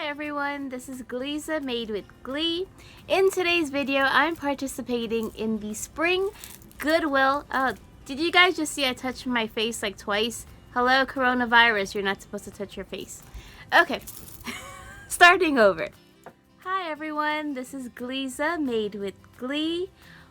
everyone, this is Gleeza made with Glee. In today's video, I'm participating in the spring Goodwill. Did you guys just see I touched my face like twice? Hello, coronavirus, you're not supposed to touch your face. Okay, starting over. Hi everyone, this is Gleeza made with Glee.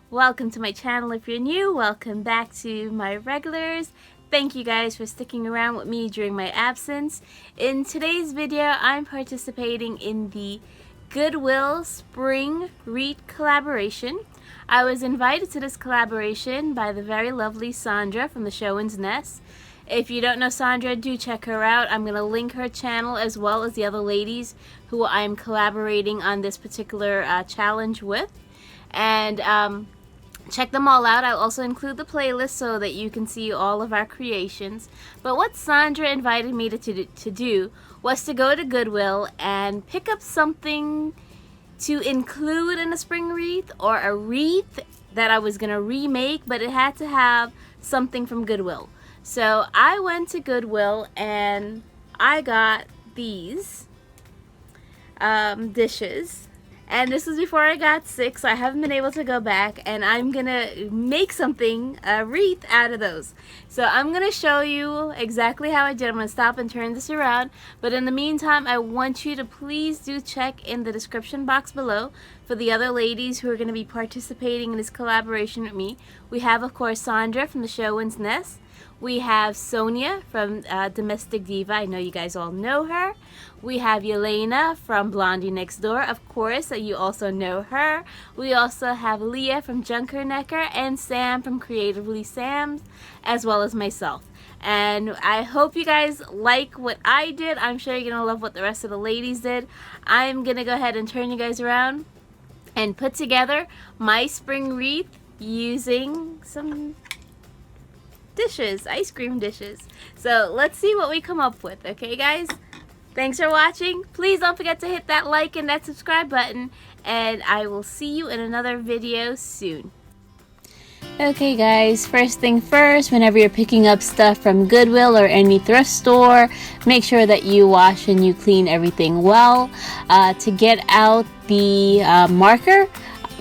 Welcome to my channel if you're new. Welcome back to my regulars. Thank you guys for sticking around with me during my absence. In today's video, I'm participating in the Goodwill Spring Wreath collaboration. I was invited to this collaboration by the very lovely Sandra from the Showman's Nest. If you don't know Sandra, do check her out. I'm going to link her channel as well as the other ladies who I'm collaborating on this particular challenge with. And check them all out. I'll also include the playlist so that you can see all of our creations. But what Sandra invited me to do was to go to Goodwill and pick up something to include in a spring wreath, or a wreath that I was going to remake, but it had to have something from Goodwill. So I went to Goodwill and I got these dishes. And this was before I got sick, so I haven't been able to go back, and I'm gonna make something, a wreath out of those. So I'm gonna show you exactly how I did. I'm gonna stop and turn this around, but in the meantime, I want you to please do check in the description box below for the other ladies who are gonna be participating in this collaboration with me. We have, of course, Sandra from the Showman's Nest. We have Sonia from Domestic Diva. I know you guys all know her. We have Yelena from Blondie Next Door. Of course, you also know her. We also have Leah from Junker Necker and Sam from Creatively Sam's, as well as myself. And I hope you guys like what I did. I'm sure you're going to love what the rest of the ladies did. I'm going to go ahead and turn you guys around and put together my spring wreath using some dishes, ice cream dishes. So let's see what we come up with, okay guys? Thanks for watching. Please don't forget to hit that like and that subscribe button, and I will see you in another video soon. Okay guys, first thing first, whenever you're picking up stuff from Goodwill or any thrift store, make sure that you wash and you clean everything well. To get out the marker,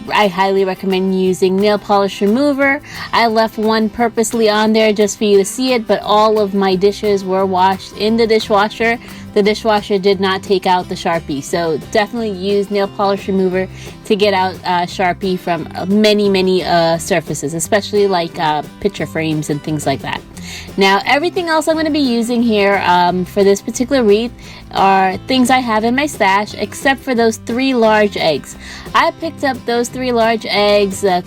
I highly recommend using nail polish remover. I left one purposely on there just for you to see it, but all of my dishes were washed in the dishwasher. The dishwasher did not take out the Sharpie, so definitely use nail polish remover to get out Sharpie from many surfaces, especially like picture frames and things like that. Now everything else I'm going to be using here for this particular wreath are things I have in my stash, except for those 3 large eggs. I picked up those 3 large eggs a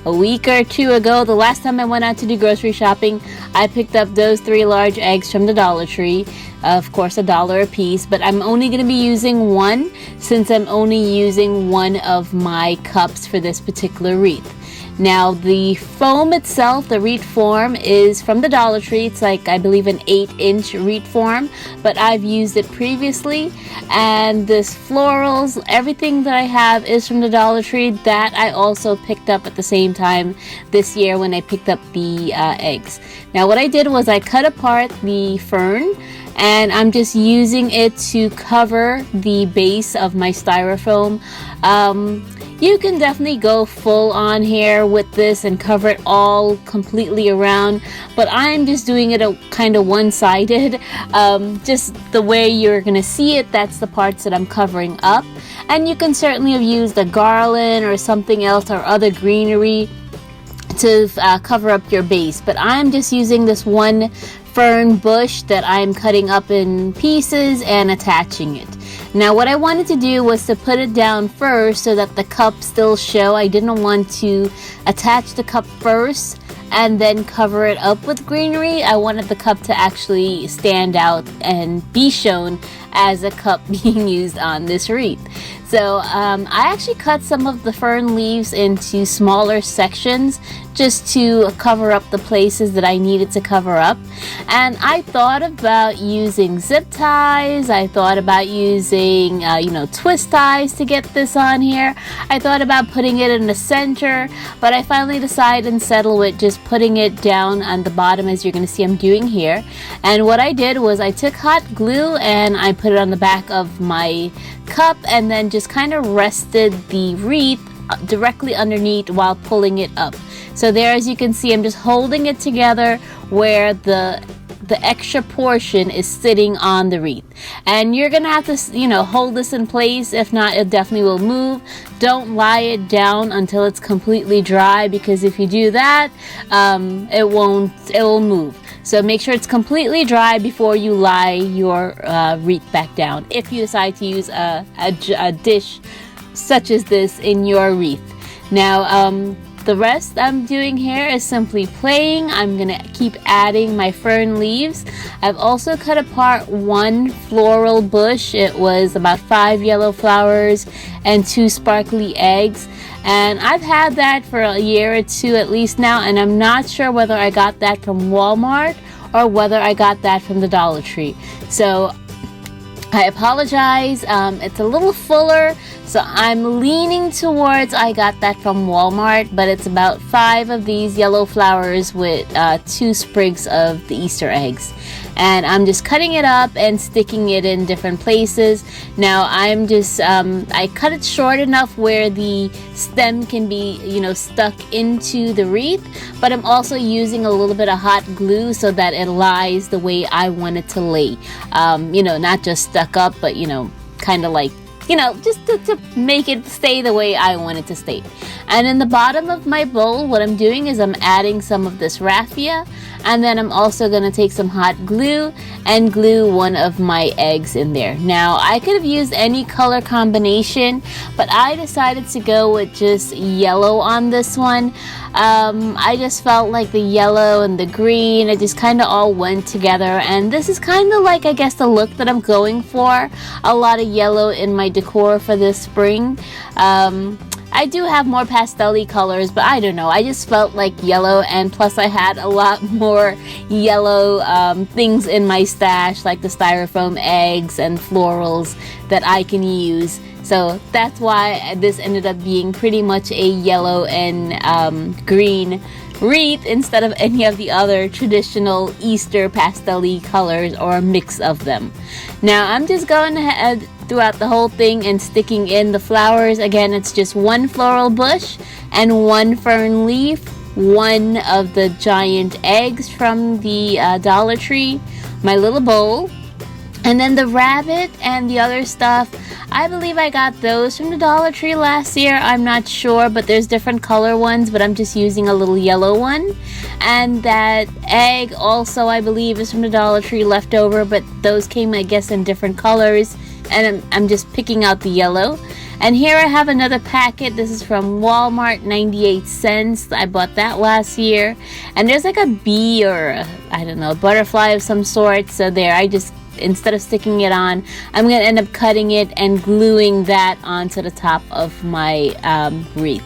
week or 2 ago. The last time I went out to do grocery shopping, I picked up those 3 large eggs from the Dollar Tree. Of course, $1 a piece, but I'm only going to be using one since I'm only using one of my cups for this particular wreath. Now the foam itself, the wreath form, is from the Dollar Tree. It's like, I believe, an 8-inch wreath form, but I've used it previously. And this florals, everything that I have is from the Dollar Tree. That I also picked up at the same time this year when I picked up the eggs. Now what I did was I cut apart the fern, and I'm just using it to cover the base of my styrofoam. You can definitely go full on here with this and cover it all completely around, but I'm just doing it a kind of one-sided, just the way you're gonna see it. That's the parts that I'm covering up, and you can certainly have used a garland or something else or other greenery to cover up your base, but I'm just using this one fern bush that I'm cutting up in pieces and attaching it. Now what I wanted to do was to put it down first so that the cup still show. I didn't want to attach the cup first and then cover it up with greenery. I wanted the cup to actually stand out and be shown as a cup being used on this wreath. So I actually cut some of the fern leaves into smaller sections just to cover up the places that I needed to cover up. And I thought about using zip ties. I thought about using, twist ties to get this on here. I thought about putting it in the center, but I finally decided and settled with just putting it down on the bottom, as you're going to see I'm doing here. And what I did was I took hot glue and I put put it on the back of my cup and then just kind of rested the wreath directly underneath while pulling it up. So there, as you can see, I'm just holding it together where the extra portion is sitting on the wreath. And you're gonna have to, you know, hold this in place. If not, it definitely will move. Don't lie it down until it's completely dry, because if you do that, it will move. So make sure it's completely dry before you lie your wreath back down, if you decide to use a dish such as this in your wreath. Now, the rest I'm doing here is simply playing. I'm gonna keep adding my fern leaves. I've also cut apart one floral bush. It was about 5 yellow flowers and 2 sparkly eggs. And I've had that for a year or 2 at least now, and I'm not sure whether I got that from Walmart or whether I got that from the Dollar Tree. So I apologize, it's a little fuller, so I'm leaning towards I got that from Walmart, but it's about 5 of these yellow flowers with 2 sprigs of the Easter eggs. And I'm just cutting it up and sticking it in different places. Now I'm just, I cut it short enough where the stem can be, you know, stuck into the wreath, but I'm also using a little bit of hot glue so that it lies the way I want it to lay. You know, not just stuck up, but, you know, kind of like, you know, just to make it stay the way I want it to stay. And in the bottom of my bowl, what I'm doing is I'm adding some of this raffia, and then I'm also going to take some hot glue and glue one of my eggs in there. Now, I could have used any color combination, but I decided to go with just yellow on this one. I just felt like the yellow and the green, it just kind of all went together, and this is kind of like, I guess, the look that I'm going for. A lot of yellow in my decor for this spring. I do have more pastel-y colors, but I don't know, I just felt like yellow, and plus I had a lot more yellow things in my stash, like the styrofoam eggs and florals that I can use. So that's why this ended up being pretty much a yellow and green wreath instead of any of the other traditional Easter pastel-y colors or a mix of them. Now I'm just going ahead throughout the whole thing and sticking in the flowers. Again, it's just 1 floral bush and 1 fern leaf, 1 of the giant eggs from the Dollar Tree, my little bowl, and then the rabbit and the other stuff. I believe I got those from the Dollar Tree last year. I'm not sure, but there's different color ones, but I'm just using a little yellow one. And that egg also, I believe, is from the Dollar Tree leftover, but those came, I guess, in different colors. And I'm just picking out the yellow. And here I have another packet. This is from Walmart, 98 cents. I bought that last year. And there's like a bee or, I don't know, a butterfly of some sort. So there, I just, instead of sticking it on, I'm going to end up cutting it and gluing that onto the top of my wreath.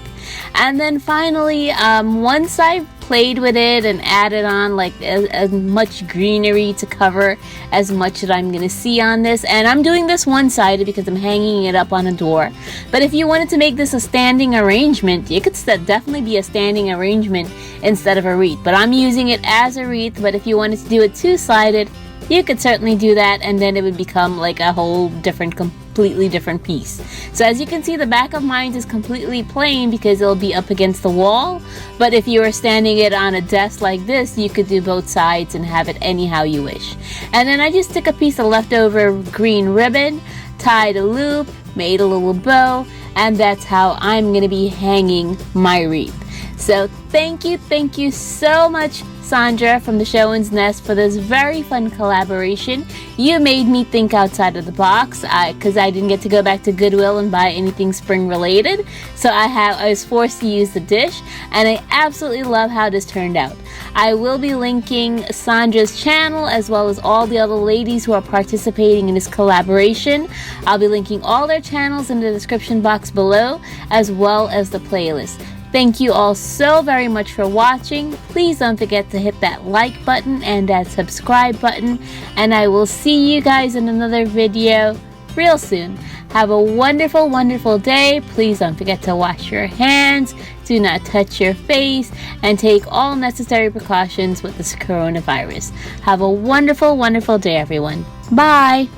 And then finally, once I've played with it and added on like as much greenery to cover as much that I'm gonna see on this, and I'm doing this one-sided because I'm hanging it up on a door, but if you wanted to make this a standing arrangement, it could definitely be a standing arrangement instead of a wreath, but I'm using it as a wreath. But if you wanted to do it two-sided, you could certainly do that, and then it would become like a whole different, completely different piece. So as you can see, the back of mine is completely plain because it'll be up against the wall, but if you were standing it on a desk like this, you could do both sides and have it anyhow you wish. And then I just took a piece of leftover green ribbon, tied a loop, made a little bow, and that's how I'm gonna be hanging my wreath. So thank you so much, Sandra from the Showman's Nest, for this very fun collaboration. You made me think outside of the box because I didn't get to go back to Goodwill and buy anything spring related, so I was forced to use the dish, and I absolutely love how this turned out. I will be linking Sandra's channel as well as all the other ladies who are participating in this collaboration. I'll be linking all their channels in the description box below, as well as the playlist. Thank you all so very much for watching. Please don't forget to hit that like button and that subscribe button, and I will see you guys in another video real soon. Have a wonderful, wonderful day. Please don't forget to wash your hands, do not touch your face, and take all necessary precautions with this coronavirus. Have a wonderful, wonderful day, everyone. Bye.